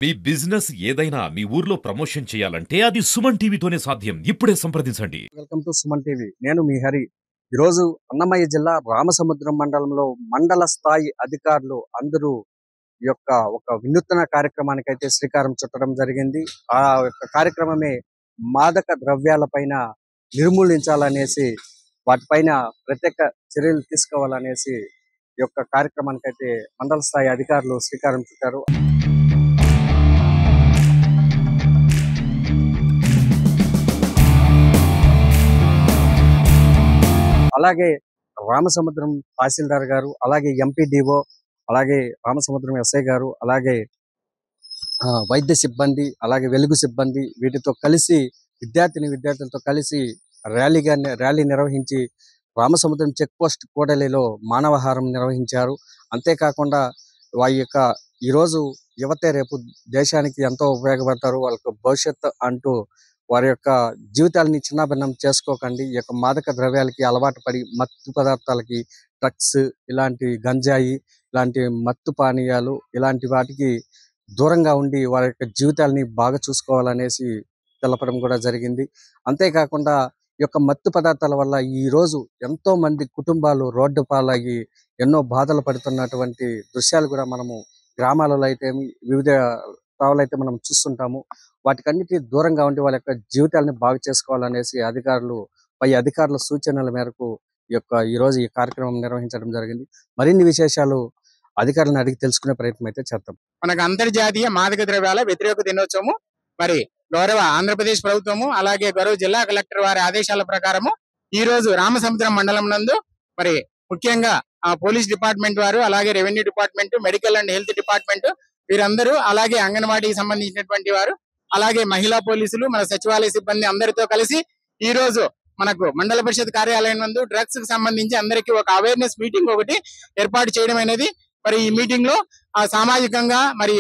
మీ business ఏదైనా మీ ఊర్లో promotion చేయాలంటే అది సుమన్ టీవీతోనే సాధ్యం. ఇప్పుడే సంప్రదించండి. Welcome to Suman TV. నేను మీ హరి. ఈరోజు అన్నమయ్య జిల్లా రామసముద్రం మండలంలో మండల స్థాయి అధికారులు అందరూ ఈ యొక్క ఒక వినూత్న కార్యక్రమానికి అయితే శ్రీకారం చుట్టడం జరిగింది. ఆ యొక్క కార్యక్రమమే మాదక ద్రవ్యాల పైన నిర్మూలించాలనేసి, వాటిపైన ప్రత్యేక చర్యలు తీసుకోవాలనేసి ఈ యొక్క కార్యక్రమానికి అయితే మండల స్థాయి అధికారులు శ్రీకారం చుట్టారు. అలాగే రామసముద్రం తహసీల్దార్ గారు, అలాగే ఎంపీడీఓ, అలాగే రామసముద్రం ఎస్ఐ గారు, అలాగే వైద్య సిబ్బంది, అలాగే వెలుగు సిబ్బంది వీటితో కలిసి విద్యార్థులతో కలిసి ర్యాలీ నిర్వహించి రామసముద్రం చెక్ పోస్ట్ కూడలిలో మానవహారం నిర్వహించారు. అంతేకాకుండా వారి యొక్క ఈరోజు యువతే రేపు దేశానికి ఎంతో ఉపయోగపడతారు, వాళ్ళకు భవిష్యత్తు అంటూ వారి యొక్క జీవితాలని చిన్నాభిన్నం చేసుకోకండి. ఈ యొక్క మాదక ద్రవ్యాలకి అలవాటు పడి మత్తు పదార్థాలకి, డ్రగ్స్, ఇలాంటి గంజాయి, ఇలాంటి మత్తు పానీయాలు, ఇలాంటి వాటికి దూరంగా ఉండి వారి యొక్క జీవితాలని బాగా చూసుకోవాలనేసి తెలపడం కూడా జరిగింది. అంతేకాకుండా ఈ యొక్క మత్తు పదార్థాల వల్ల ఈ రోజు ఎంతో మంది కుటుంబాలు రోడ్డు పాలయ్యి ఎన్నో బాధలు పడుతున్నటువంటి దృశ్యాలు కూడా మనము గ్రామాలలో అయితే వివిధ తావులైతే మనం చూస్తుంటాము. వాటికన్నిటి దూరంగా ఉండి వాళ్ళ యొక్క జీవితాలని బాగు చేసుకోవాలనేసి పై అధికారుల సూచనల మేరకు ఈ రోజు ఈ కార్యక్రమం నిర్వహించడం జరిగింది. మరిన్ని విశేషాలు అధికారులను అడిగి తెలుసుకునే ప్రయత్నం అయితే చేద్దాం. మనకు అంతర్జాతీయ మాదక ద్రవ్యాల వ్యతిరేక దినోత్సవము మరి గౌరవ ఆంధ్రప్రదేశ్ ప్రభుత్వము, అలాగే గౌరవ జిల్లా కలెక్టర్ వారి ఆదేశాల ప్రకారము ఈ రోజు రామసముద్రం మండలం నందు మరి ముఖ్యంగా పోలీస్ డిపార్ట్మెంట్ వారు, అలాగే revenue department, medical and health department వీరందరూ, అలాగే అంగన్వాడీకి సంబంధించినటువంటి వారు, అలాగే మహిళా పోలీసులు, మన సచివాలయ సిబ్బంది అందరితో కలిసి ఈ రోజు మనకు మండల పరిషత్ కార్యాలయం నందు డ్రగ్స్ కి సంబంధించి అందరికీ ఒక అవేర్నెస్ మీటింగ్ ఒకటి ఏర్పాటు చేయడం అనేది, మరి ఈ మీటింగ్ లో సామాజికంగా, మరి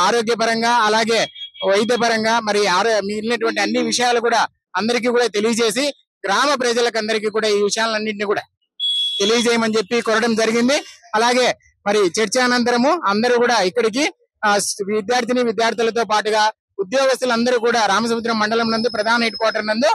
ఆరోగ్యపరంగా, అలాగే వైద్యపరంగా, మరి మిగిలినటువంటి అన్ని విషయాలు కూడా అందరికీ కూడా తెలియజేసి గ్రామ ప్రజలకు అందరికీ కూడా ఈ విషయాలన్నింటినీ కూడా తెలియజేయమని చెప్పి కోరడం జరిగింది. అలాగే మరి చర్చానంతరము అందరూ కూడా ఇక్కడికి విద్యార్థులతో పాటుగా ఉద్యోగస్తులందరూ కూడా రామసముద్రం మండలం నందు ప్రధాన హెడ్ క్వార్టర్ నందు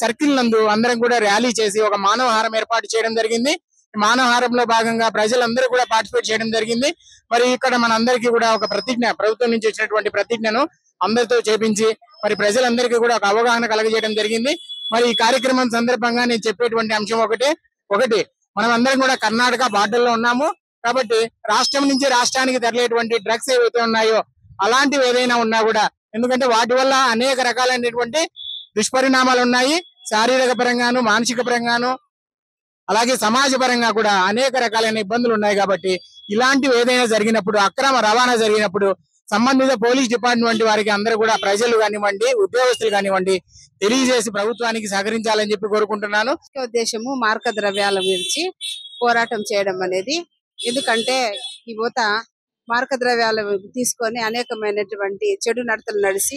సర్కిల్ నందు అందరం కూడా ర్యాలీ చేసి ఒక మానవహారం ఏర్పాటు చేయడం జరిగింది. మానవహారంలో భాగంగా ప్రజలందరూ కూడా పార్టిసిపేట్ చేయడం జరిగింది. మరి ఇక్కడ మనందరికీ కూడా ఒక ప్రతిజ్ఞ, ప్రభుత్వం నుంచి వచ్చినటువంటి ప్రతిజ్ఞను అందరితో చేపించి మరి ప్రజలందరికీ కూడా ఒక అవగాహన కలగజేయడం జరిగింది. మరి ఈ కార్యక్రమం సందర్భంగా నేను చెప్పేటువంటి అంశం ఒకటి మనం అందరం కూడా కర్ణాటక బార్డర్ లో ఉన్నాము కాబట్టి రాష్ట్రం నుంచి రాష్ట్రానికి తరలేటువంటి డ్రగ్స్ ఏవైతే ఉన్నాయో అలాంటివి ఏదైనా ఉన్నా కూడా, ఎందుకంటే వాటి వల్ల అనేక రకాలైనటువంటి దుష్పరిణామాలు ఉన్నాయి. శారీరక పరంగాను, మానసిక పరంగాను, అలాగే సమాజ పరంగా కూడా అనేక రకాలైన ఇబ్బందులు ఉన్నాయి. కాబట్టి ఇలాంటివి ఏదైనా జరిగినప్పుడు, అక్రమ రవాణా జరిగినప్పుడు సంబంధిత పోలీస్ డిపార్ట్మెంట్ వారికి అందరూ కూడా ప్రజలు కానివ్వండి, ఉద్యోగస్తులు కానివ్వండి తెలియజేసి ప్రభుత్వానికి సహకరించాలని చెప్పి కోరుకుంటున్నాను. ఉద్దేశము మారక ద్రవ్యాల గురించి పోరాటం చేయడం అనేది. ఎందుకంటే ఈ యువత మారక ద్రవ్యాలు తీసుకొని అనేకమైనటువంటి చెడు నడతలు నడిచి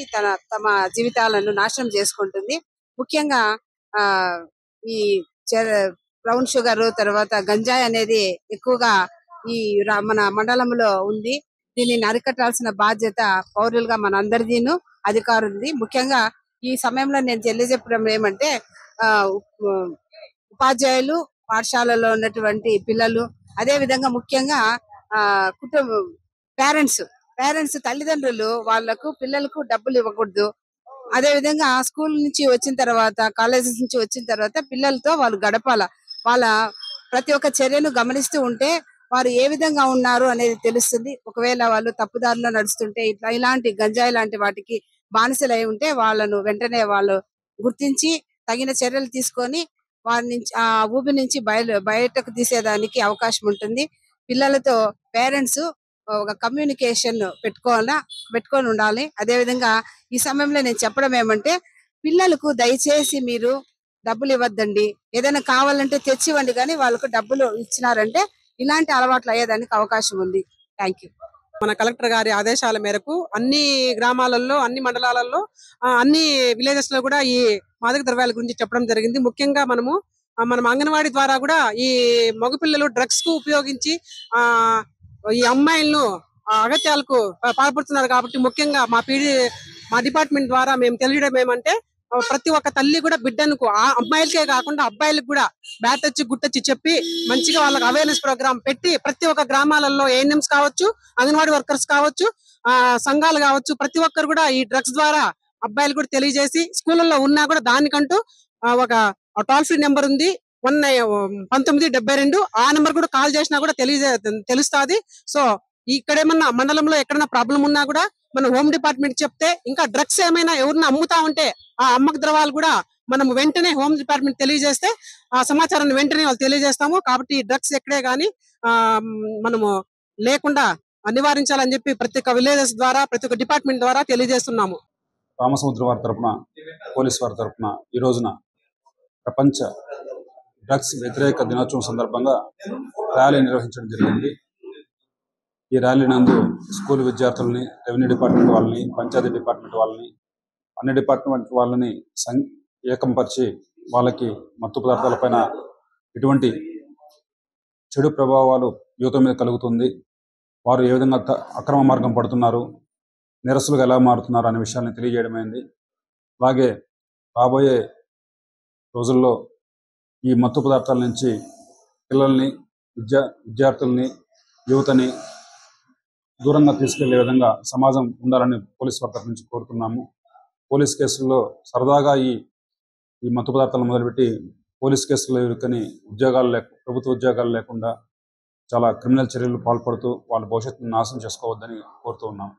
తమ జీవితాలను నాశనం చేసుకుంటుంది. ముఖ్యంగా ఈ బ్రౌన్ షుగర్, తర్వాత గంజాయి అనేది ఎక్కువగా ఈ మన మండలంలో ఉంది. దీనిని అరికట్టాల్సిన బాధ్యత పౌరులుగా మన అందరిదీను, అధికారులది. ముఖ్యంగా ఈ సమయంలో నేను తెలియజెప్పడం ఏమంటే, ఉపాధ్యాయులు, పాఠశాలలో ఉన్నటువంటి పిల్లలు, అదే విధంగా ముఖ్యంగా పేరెంట్స్ తల్లిదండ్రులు వాళ్ళకు పిల్లలకు డబ్బులు ఇవ్వకూడదు. అదే విధంగా స్కూల్ నుంచి వచ్చిన తర్వాత, కాలేజెస్ నుంచి వచ్చిన తర్వాత పిల్లలతో వాళ్ళు గడపాల. వాళ్ళ ప్రతి ఒక్క చర్యను గమనిస్తూ ఉంటే వారు ఏ విధంగా ఉన్నారు అనేది తెలుస్తుంది. ఒకవేళ వాళ్ళు తప్పుదారిలో నడుస్తుంటే, ఇలాంటి గంజాయి లాంటి వాటికి బానిసలై ఉంటే వాళ్ళను వెంటనే వాళ్ళు గుర్తించి తగిన చర్యలు తీసుకొని వారి నుంచి ఆ ఊబి నుంచి బయటకు తీసేదానికి అవకాశం ఉంటుంది. పిల్లలతో పేరెంట్స్ ఒక కమ్యూనికేషన్ పెట్టుకొని ఉండాలి. అదే విధంగా ఈ సమయంలో నేను చెప్పడం ఏమంటే, పిల్లలకు దయచేసి మీరు డబ్బులు ఇవ్వద్దండి, ఏదైనా కావాలంటే తెచ్చివ్వండి, కానీ వాళ్ళకు డబ్బులు ఇచ్చినారంటే ఇలాంటి అలవాట్లు అయ్యేదానికి అవకాశం ఉంది. Thank you. మన కలెక్టర్ గారి ఆదేశాల మేరకు అన్ని గ్రామాలలో, అన్ని మండలాలలో, అన్ని విలేజెస్ లో కూడా ఈ మాదక ద్రవ్యాల గురించి చెప్పడం జరిగింది. ముఖ్యంగా మనం అంగన్వాడీ ద్వారా కూడా ఈ మగపిల్లలు డ్రగ్స్ కు ఉపయోగించి ఈ అమ్మాయిలను అగత్యాలకు పాల్పడుతున్నారు. కాబట్టి ముఖ్యంగా మా డిపార్ట్మెంట్ ద్వారా మేము తెలియడం ఏమంటే ప్రతి ఒక్క తల్లి కూడా బిడ్డను ఆ అమ్మాయిలకే కాకుండా అబ్బాయిలకు కూడా బ్యాట్ వచ్చి గుట్టొచ్చి చెప్పి మంచిగా వాళ్ళకి అవేర్నెస్ ప్రోగ్రామ్ పెట్టి ప్రతి ఒక్క గ్రామాలలో ఏఎన్ఎంస్ కావచ్చు, అంగన్వాడీ వర్కర్స్ కావచ్చు, సంఘాలు కావచ్చు, ప్రతి ఒక్కరు కూడా ఈ డ్రగ్స్ ద్వారా అబ్బాయిలు కూడా తెలియజేసి స్కూళ్ళల్లో ఉన్నా కూడా దానికంటూ ఒక టోల్ ఫ్రీ నెంబర్ ఉంది 1972. ఆ నెంబర్ కూడా కాల్ చేసినా కూడా తెలుస్తుంది. సో ఇక్కడేమన్నా మండలంలో ఎక్కడైనా ప్రాబ్లం ఉన్నా కూడా మనం హోమ్ డిపార్ట్మెంట్ చెప్తే, ఇంకా డ్రగ్స్ ఏమైనా ఎవరిని అమ్ముతా ఉంటే ఆ అమ్మక ద్రవాలు కూడా మనం వెంటనే హోమ్ డిపార్ట్మెంట్ తెలియజేస్తే ఆ సమాచారాన్ని వెంటనే వాళ్ళు తెలియజేస్తాము. కాబట్టి డ్రగ్స్ ఎక్కడే గానీ మనము లేకుండా నివారించాలని చెప్పి ప్రతి ఒక్క విలేజెస్ ద్వారా ప్రతి ఒక్క డిపార్ట్మెంట్ ద్వారా తెలియజేస్తున్నాము. రామసముద్రం వారి తరపున, పోలీస్ వారి తరపున ఈ రోజున ప్రపంచ డ్రగ్స్ వ్యతిరేక దినోత్సవం సందర్భంగా ర్యాలీ నిర్వహించడం జరిగింది. ఈ ర్యాలీ నందు స్కూల్ విద్యార్థులని, రెవెన్యూ డిపార్ట్మెంట్ వాళ్ళని, పంచాయతీ డిపార్ట్మెంట్ వాళ్ళని, అన్ని డిపార్ట్మెంట్ వాళ్ళని ఏకంపరిచి వాళ్ళకి మత్తు పదార్థాలపైన ఎటువంటి చెడు ప్రభావాలు యువత మీద కలుగుతుంది, వారు ఏ విధంగా అక్రమ మార్గం పడుతున్నారు, నిరసలుగా ఎలా మారుతున్నారు అనే విషయాన్ని తెలియజేయడమైంది. అలాగే రాబోయే రోజుల్లో ఈ మత్తు పదార్థాల నుంచి పిల్లల్ని, విద్యార్థుల్ని, యువతని దూరంగా తీసుకెళ్లే విధంగా సమాజం ఉండాలని పోలీస్ వారి తరఫు నుంచి కోరుతున్నాము. పోలీస్ కేసుల్లో సరదాగా ఈ మత్తు పదార్థాలను మొదలుపెట్టి పోలీస్ కేసుల్లో ఇరుక్కని ప్రభుత్వ ఉద్యోగాలు లేకుండా చాలా క్రిమినల్ చర్యలు పాల్పడుతూ వాళ్ళ భవిష్యత్తును నాశనం చేసుకోవద్దని కోరుతూ ఉన్నాము.